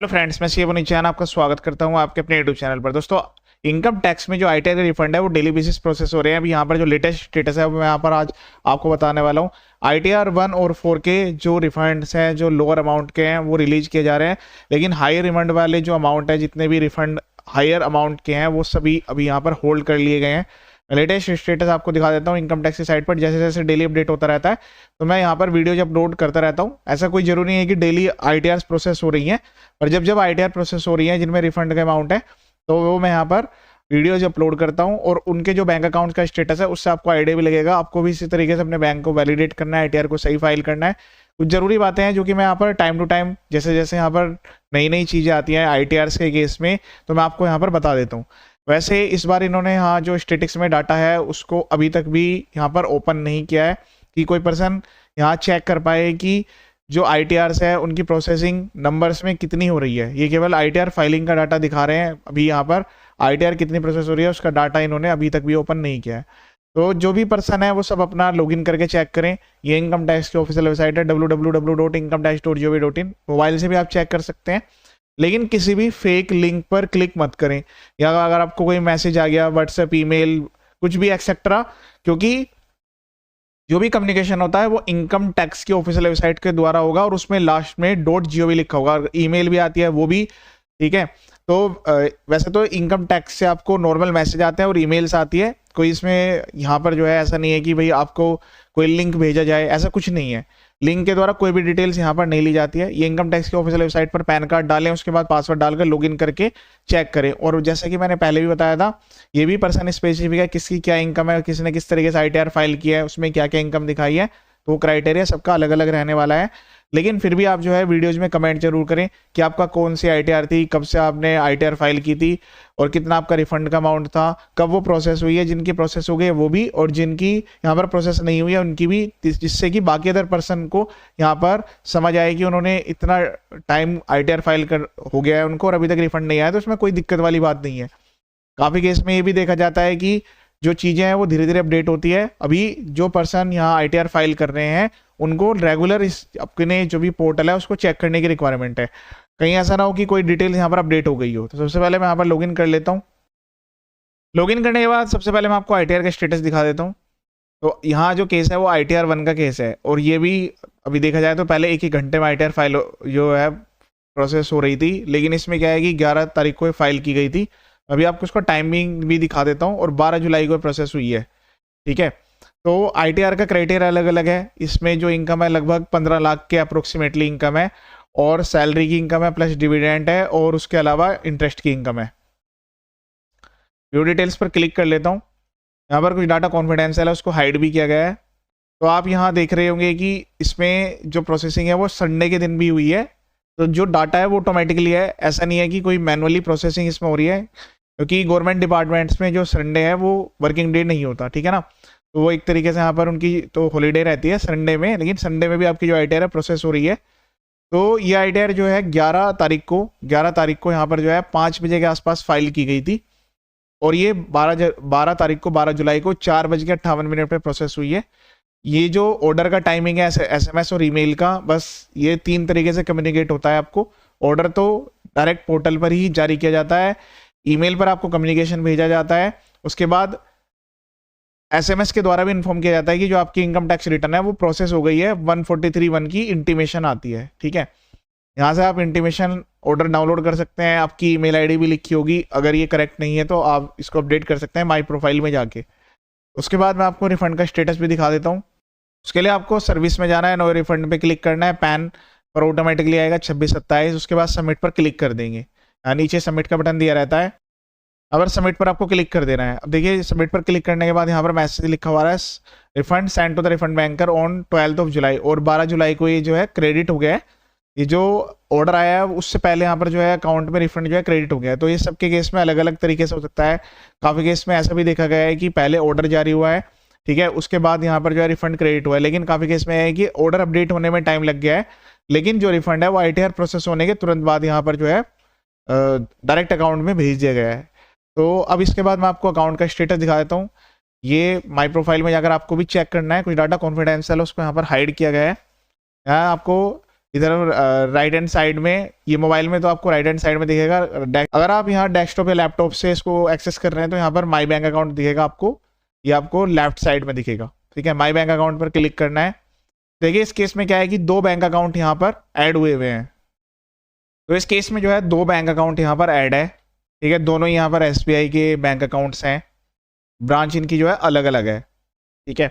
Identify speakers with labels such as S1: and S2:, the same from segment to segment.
S1: Hello friends, मैं CA नीचान आपका स्वागत करता हूं आपके अपने यूट्यूब चैनल पर। दोस्तों, इनकम टैक्स में जो आईटीआर का रिफंड है वो डेली बेसिस प्रोसेस हो रहे हैं। अभी यहाँ पर जो लेटेस्ट स्टेटस है वो मैं यहाँ पर आज आपको बताने वाला हूँ। आईटीआर 1 और 4 के जो रिफंड्स हैं जो लोअर अमाउंट के हैं वो रिलीज किए जा रहे हैं, लेकिन हायर रिफंड वाले जो अमाउंट है, जितने भी रिफंड हायर अमाउंट के हैं वो सभी अभी यहाँ पर होल्ड कर लिए गए हैं। लेटेस्ट स्टेटस आपको दिखा देता हूँ इनकम टैक्स की साइट पर। जैसे जैसे डेली अपडेट होता रहता है तो मैं यहाँ पर वीडियोज अपलोड करता रहता हूँ। ऐसा कोई जरूरी नहीं है कि डेली आईटीआर प्रोसेस हो रही है, पर जब जब आईटीआर प्रोसेस हो रही है जिनमें रिफंड का अमाउंट है तो वो मैं यहाँ पर वीडियोज अपलोड करता हूँ, और उनके जो बैंक अकाउंट का स्टेटस है उससे आपको आइडिया भी लगेगा। आपको भी इसी तरीके से अपने बैंक को वैलिडेट करना है, आईटीआर को सही फाइल करना है। कुछ जरूरी बातें हैं जो कि मैं यहाँ पर टाइम टू टाइम जैसे जैसे यहाँ पर नई नई चीज़ें आती हैं आईटीआर के केस में तो मैं आपको यहाँ पर बता देता हूँ। वैसे इस बार इन्होंने यहाँ जो स्टेटिक्स में डाटा है उसको अभी तक भी यहाँ पर ओपन नहीं किया है कि कोई पर्सन यहाँ चेक कर पाए कि जो आईटीआर है उनकी प्रोसेसिंग नंबर्स में कितनी हो रही है। ये केवल आईटीआर फाइलिंग का डाटा दिखा रहे हैं। अभी यहाँ पर आईटीआर कितनी प्रोसेस हो रही है उसका डाटा इन्होंने अभी तक भी ओपन नहीं किया है। तो जो भी पर्सन है वो सब अपना लॉगिन करके चेक करें। ये इनकम टैक्स की ऑफिशियल वेबसाइट है www.incometax.gov.in। मोबाइल से भी आप चेक कर सकते हैं, लेकिन किसी भी फेक लिंक पर क्लिक मत करें, या अगर आपको कोई मैसेज आ गया व्हाट्सएप, ईमेल, कुछ भी एक्सेट्रा, क्योंकि जो भी कम्युनिकेशन होता है वो इनकम टैक्स की ऑफिशियल वेबसाइट के द्वारा होगा और उसमें लास्ट में .gov लिखा होगा। ईमेल भी आती है वो भी, ठीक है। तो वैसे तो इनकम टैक्स से आपको नॉर्मल मैसेज आते हैं और ईमेल्स आती है, कोई इसमें यहाँ पर जो है ऐसा नहीं है कि भाई आपको कोई लिंक भेजा जाए, ऐसा कुछ नहीं है। लिंक के द्वारा कोई भी डिटेल्स यहाँ पर नहीं ली जाती है। ये इनकम टैक्स की ऑफिशियल वेबसाइट पर पैन कार्ड डालें, उसके बाद पासवर्ड डालकर लॉगिन करके चेक करें। और जैसे कि मैंने पहले भी बताया था, ये भी पर्सन स्पेसिफिक है किसकी क्या इनकम है, किसने किस तरीके से आईटीआर फाइल किया है, उसमें क्या क्या इनकम दिखाई है, तो वो क्राइटेरिया सबका अलग अलग रहने वाला है। लेकिन फिर भी आप जो है वीडियोज में कमेंट जरूर करें कि आपका कौन सी आईटीआर थी, कब से आपने आईटीआर फाइल की थी, और कितना आपका रिफंड का अमाउंट था, कब वो प्रोसेस हुई है। जिनकी प्रोसेस हो गई है वो भी, और जिनकी यहाँ पर प्रोसेस नहीं हुई है उनकी भी, जिससे कि बाकी अदर पर्सन को यहाँ पर समझ आए कि उन्होंने इतना टाइम आईटीआर फाइल कर हो गया है उनको और अभी तक रिफंड नहीं आया, तो उसमें कोई दिक्कत वाली बात नहीं है। काफ़ी केस में ये भी देखा जाता है कि जो चीज़ें हैं वो धीरे धीरे अपडेट होती है। अभी जो पर्सन यहाँ आईटीआर फाइल कर रहे हैं उनको रेगुलर इस अपने जो भी पोर्टल है उसको चेक करने की रिक्वायरमेंट है। कहीं ऐसा ना हो कि कोई डिटेल यहाँ पर अपडेट हो गई हो। तो सबसे पहले मैं यहाँ पर लॉगिन कर लेता हूँ। लॉगिन करने के बाद सबसे पहले मैं आपको आईटीआर का स्टेटस दिखा देता हूँ। तो यहाँ जो केस है वो आईटीआर 1 का केस है, और ये भी अभी देखा जाए तो पहले एक ही घंटे में आईटीआर फाइल जो है प्रोसेस हो रही थी, लेकिन इसमें क्या है कि 11 तारीख को फाइल की गई थी। अभी आपको उसका टाइमिंग भी दिखा देता हूँ, और 12 जुलाई को प्रोसेस हुई है, ठीक है। तो आईटीआर का क्राइटेरिया अलग अलग है। इसमें जो इनकम है लगभग 15 लाख के अप्रोक्सीमेटली इनकम है, और सैलरी की इनकम है प्लस डिविडेंड है, और उसके अलावा इंटरेस्ट की इनकम है। व्यू डिटेल्स पर क्लिक कर लेता हूँ। यहाँ पर कुछ डाटा कॉन्फिडेंशियल है, उसको हाइड भी किया गया है। तो आप यहाँ देख रहे होंगे कि इसमें जो प्रोसेसिंग है वो संडे के दिन भी हुई है। तो जो डाटा है वो ऑटोमेटिकली है, ऐसा नहीं है कि कोई मैनुअली प्रोसेसिंग इसमें हो रही है, क्योंकि गवर्नमेंट डिपार्टमेंट्स में जो संडे है वो वर्किंग डे नहीं होता, ठीक है ना। तो वो एक तरीके से यहाँ पर उनकी तो हॉलीडे रहती है संडे में, लेकिन संडे में भी आपकी जो आईटीआर है प्रोसेस हो रही है। तो ये आईटीआर जो है 11 तारीख को यहाँ पर जो है 5 बजे के आसपास फाइल की गई थी, और ये 12 तारीख को 12 जुलाई को 4:58 पे प्रोसेस हुई है। ये जो ऑर्डर का टाइमिंग है एसएमएस और ईमेल का, बस ये 3 तरीके से कम्युनिकेट होता है आपको। ऑर्डर तो डायरेक्ट पोर्टल पर ही जारी किया जाता है, ईमेल पर आपको कम्युनिकेशन भेजा जाता है, उसके बाद एसएमएस के द्वारा भी इन्फॉर्म किया जाता है कि जो आपकी इनकम टैक्स रिटर्न है वो प्रोसेस हो गई है। 143(1) की इंटीमेशन आती है, ठीक है। यहाँ से आप इंटीमेशन ऑर्डर डाउनलोड कर सकते हैं। आपकी ईमेल आईडी भी लिखी होगी, अगर ये करेक्ट नहीं है तो आप इसको अपडेट कर सकते हैं माई प्रोफाइल में जाके। उसके बाद मैं आपको रिफंड का स्टेटस भी दिखा देता हूँ। उसके लिए आपको सर्विस में जाना है, नो रिफंड पे क्लिक करना है, पैन पर ऑटोमेटिकली आएगा 2627। उसके बाद सबमिट पर क्लिक कर देंगे। यहाँ नीचे सबमिट का बटन दिया रहता है, अगर सबमिट पर आपको क्लिक कर देना है। अब देखिए सबमिट पर क्लिक करने के बाद यहाँ पर मैसेज लिखा हुआ है refund send to the refund banker on 12 July, और 12 जुलाई को ये जो है क्रेडिट हो गया है। ये जो ऑर्डर आया है उससे पहले यहाँ पर जो है अकाउंट में रिफंड जो है क्रेडिट हो गया है। तो ये सबके केस में अलग अलग तरीके से हो सकता है। काफ़ी केस में ऐसा भी देखा गया है कि पहले ऑर्डर जारी हुआ है, ठीक है, उसके बाद यहाँ पर जो है रिफंड क्रेडिट हुआ है। लेकिन काफ़ी केस में है कि ऑर्डर अपडेट होने में टाइम लग गया है, लेकिन जो रिफंड है वो आईटीआर प्रोसेस होने के तुरंत बाद यहाँ पर जो है डायरेक्ट अकाउंट में भेज दिया गया है। तो अब इसके बाद मैं आपको अकाउंट का स्टेटस दिखा देता हूँ। ये माई प्रोफाइल में जाकर आपको भी चेक करना है। कुछ डाटा कॉन्फिडेंशियल है उसको यहाँ पर हाइड किया गया है। यहाँ आपको इधर राइट हैंड साइड में, ये मोबाइल में तो आपको राइट हैंड साइड में दिखेगा। अगर आप यहाँ डेस्कटॉप या लैपटॉप से इसको एक्सेस कर रहे हैं तो यहाँ पर माई बैंक अकाउंट दिखेगा आपको, ये आपको लेफ्ट साइड में दिखेगा। ठीक है, माई बैंक अकाउंट पर क्लिक करना है। देखिए इस केस में क्या है कि 2 बैंक अकाउंट यहाँ पर ऐड हुए हुए हैं। तो इस केस में जो है 2 बैंक अकाउंट यहाँ पर ऐड है। ठीक है, दोनों यहाँ पर SBI के बैंक अकाउंट्स हैं, ब्रांच इनकी जो है अलग अलग है। ठीक है,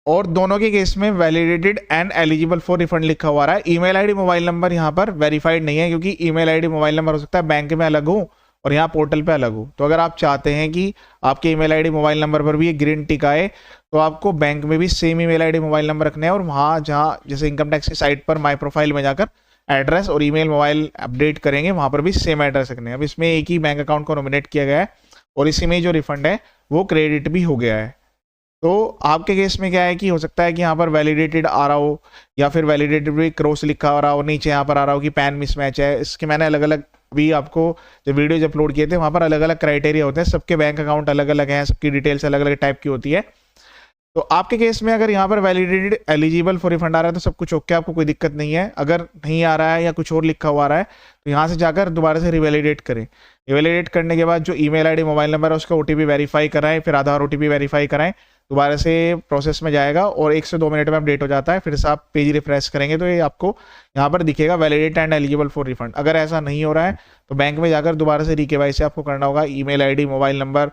S1: और दोनों के केस में validated and eligible for refund लिखा हुआ रहा है। ईमेल आईडी मोबाइल नंबर यहाँ पर वेरीफाइड नहीं है, क्योंकि ईमेल आईडी मोबाइल नंबर हो सकता है बैंक में अलग हो और यहाँ पोर्टल पे अलग हो। तो अगर आप चाहते हैं कि आपके ईमेल आईडी मोबाइल नंबर पर भी ग्रीन टिक आए, तो आपको बैंक में भी same email ID mobile number रखने हैं, और वहाँ जहाँ जैसे इनकम टैक्स की साइट पर माई प्रोफाइल में जाकर एड्रेस और ईमेल मोबाइल अपडेट करेंगे, वहाँ पर भी सेम एड्रेस रखने हैं। अब इसमें एक ही बैंक अकाउंट को नॉमिनेट किया गया है और इसी में जो रिफंड है वो क्रेडिट भी हो गया है। तो आपके केस में क्या है कि हो सकता है कि यहाँ पर वैलिडेटेड आ रहा हो, या फिर वैलिडेटेड भी क्रॉस लिखा हो रहा हो, नीचे यहाँ पर आ रहा हो कि पैन मिसमैच है। इसके मैंने अलग अलग भी आपको जो वीडियोज अपलोड किए थे, वहाँ पर अलग अलग क्राइटेरिया होते हैं, सबके बैंक अकाउंट अलग अलग हैं, सबकी डिटेल्स अलग अलग टाइप की होती है। तो आपके केस में अगर यहाँ पर वैलिडेटेड एलिजिबल फॉर रिफंड आ रहा है तो सब कुछ ओके, आपको कोई दिक्कत नहीं है। अगर नहीं आ रहा है या कुछ और लिखा हुआ आ रहा है तो यहाँ से जाकर दोबारा से रिवैलिडेट करें। रिवैलिडेट करने के बाद जो ईमेल आईडी मोबाइल नंबर है उसका OTP वेरीफाई कराएं, फिर आधार OTP वेरीफाई कराएं, दोबारा से प्रोसेस में जाएगा और 1 से 2 मिनट में अपडेट हो जाता है। फिर से आप पेज रिफ्रेश करेंगे तो ये आपको यहाँ पर दिखेगा validate and eligible for refund. अगर ऐसा नहीं हो रहा है तो बैंक में जाकर दोबारा से रीकेवाईसी आपको करना होगा। ईमेल आईडी मोबाइल नंबर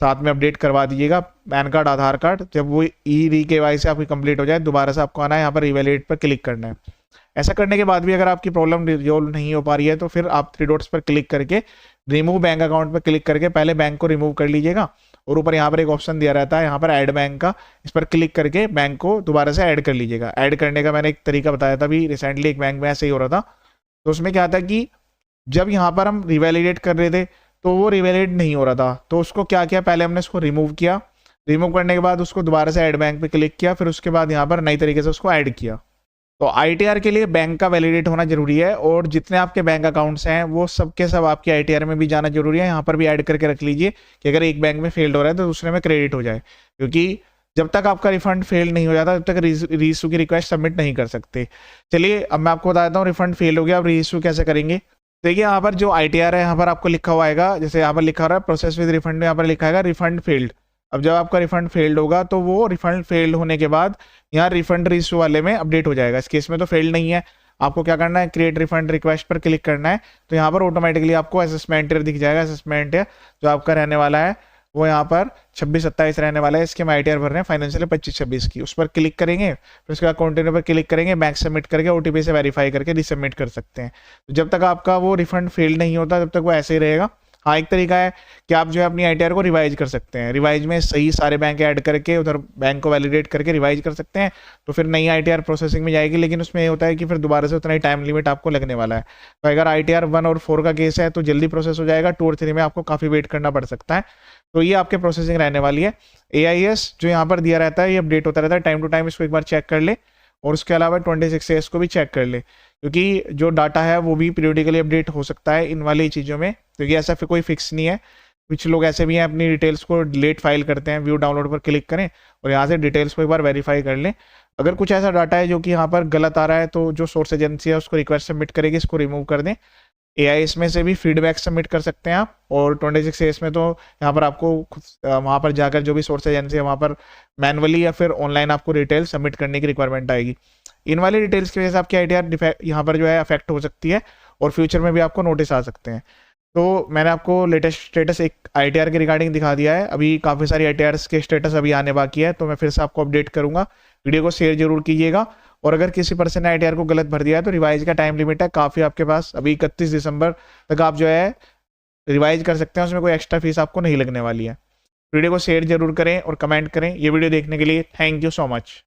S1: साथ में अपडेट करवा दीजिएगा, पैन कार्ड आधार कार्ड। जब वो रीकेवाईसी आपकी कंप्लीट हो जाए दोबारा से आपको आना है, यहाँ पर रिवैलिडेट पर क्लिक करना है। ऐसा करने के बाद भी अगर आपकी प्रॉब्लम रिजोल्व नहीं हो पा रही है तो फिर आप 3 डॉट्स पर क्लिक करके रिमूव बैंक अकाउंट पर क्लिक करके पहले बैंक को रिमूव कर लीजिएगा, और ऊपर यहाँ पर एक ऑप्शन दिया रहता है यहाँ पर ऐड बैंक का, इस पर क्लिक करके बैंक को दोबारा से ऐड कर लीजिएगा। ऐड करने का मैंने एक तरीका बताया था अभी रिसेंटली, एक बैंक में ऐसे ही हो रहा था। तो उसमें क्या था कि जब यहाँ पर हम रिवैलिडेट कर रहे थे तो वो रिवैलिडेट नहीं हो रहा था, तो उसको क्या किया, पहले हमने उसको रिमूव किया, रिमूव करने के बाद उसको दोबारा से ऐड बैंक पे क्लिक किया, फिर उसके बाद यहाँ पर नई तरीके से उसको ऐड किया। तो ITR के लिए बैंक का वैलिडेट होना जरूरी है, और जितने आपके बैंक अकाउंट्स हैं वो सबके सब आपके ITR में भी जाना जरूरी है। यहाँ पर भी ऐड करके रख लीजिए कि अगर एक बैंक में फेल्ड हो रहा है तो दूसरे में क्रेडिट हो जाए, क्योंकि जब तक आपका रिफंड फेल नहीं हो जाता तब तक रीइशू की रिक्वेस्ट सबमिट नहीं कर सकते। चलिए अब मैं आपको बताता हूँ रिफंड फेल हो गया, अब रीइशू कैसे करेंगे। देखिए यहाँ पर जो ITR है यहाँ पर आपको लिखा हुआ आएगा, जैसे यहाँ पर लिखा हो रहा है प्रोसेस विद रिफंड में यहाँ पर लिखा है रिफंड फेल्ड। अब जब आपका रिफंड फेल्ड होगा तो वो रिफंड फेल्ड होने के बाद यहाँ रिफंड रीइशू वाले में अपडेट हो जाएगा। इस केस में तो फेल्ड नहीं है, आपको क्या करना है, क्रिएट रिफंड रिक्वेस्ट पर क्लिक करना है। तो यहाँ पर ऑटोमेटिकली आपको असेसमेंट ईयर दिख जाएगा। असेसमेंट ईयर जो आपका रहने वाला है वो यहाँ पर 26-27 रहने वाला है, इसके हम ITR भर रहे हैं फाइनेंशियल 25-26 की। उस पर क्लिक करेंगे, फिर उसके बाद कंटिन्यू पर क्लिक करेंगे, बैंक सबमिट करके OTP से वेरीफाई करके रिसबमिट कर सकते हैं। तो जब तक आपका वो रिफंड फेल नहीं होता तब तक वो ऐसे ही रहेगा। हाँ, एक तरीका है कि आप जो है अपनी ITR को रिवाइज कर सकते हैं। रिवाइज में सही सारे बैंक ऐड करके उधर बैंक को वैलिडेट करके रिवाइज कर सकते हैं, तो फिर नई ITR प्रोसेसिंग में जाएगी। लेकिन उसमें ये होता है कि फिर दोबारा से उतना ही टाइम लिमिट आपको लगने वाला है। तो अगर ITR 1 और 4 का केस है तो जल्दी प्रोसेस हो जाएगा, 2 और 3 में आपको काफ़ी वेट करना पड़ सकता है। तो ये आपके प्रोसेसिंग रहने वाली है। AIS जो यहाँ पर दिया रहता है ये अपडेट होता रहता है टाइम टू टाइम, इसको एक बार चेक कर ले, और उसके अलावा 26AS को भी चेक कर ले, क्योंकि जो डाटा है वो भी पीरियडिकली अपडेट हो सकता है इन वाली चीज़ों में, क्योंकि ऐसा फिर कोई फिक्स नहीं है। कुछ लोग ऐसे भी हैं अपनी डिटेल्स को लेट फाइल करते हैं। व्यू डाउनलोड पर क्लिक करें और यहाँ से डिटेल्स को एक बार वेरीफाई कर लें। अगर कुछ ऐसा डाटा है जो कि यहाँ पर गलत आ रहा है तो जो सोर्स एजेंसी है उसको रिक्वेस्ट सबमिट करेगी, इसको रिमूव कर दें। AIS में से भी फीडबैक सबमिट कर सकते हैं आप, और 26AS में तो यहाँ पर आपको वहाँ पर जाकर जो भी सोर्स एजेंसी है वहाँ पर मैनुअली या फिर ऑनलाइन आपको डिटेल सबमिट करने की रिक्वायरमेंट आएगी। इन वाली डिटेल्स की वजह से आपकी ITR यहाँ पर जो है अफेक्ट हो सकती है, और फ्यूचर में भी आपको नोटिस आ सकते हैं। तो मैंने आपको लेटेस्ट स्टेटस एक ITR के रिगार्डिंग दिखा दिया है। अभी काफ़ी सारी ITRs के स्टेटस अभी आने बाकी है, तो मैं फिर से आपको अपडेट करूँगा। वीडियो को शेयर जरूर कीजिएगा, और अगर किसी पर्सन ने ITR को गलत भर दिया है तो रिवाइज का टाइम लिमिट है काफ़ी आपके पास, अभी 31 दिसंबर तक आप जो है रिवाइज कर सकते हैं, उसमें कोई एक्स्ट्रा फीस आपको नहीं लगने वाली है। वीडियो को शेयर जरूर करें और कमेंट करें। ये वीडियो देखने के लिए थैंक यू सो मच।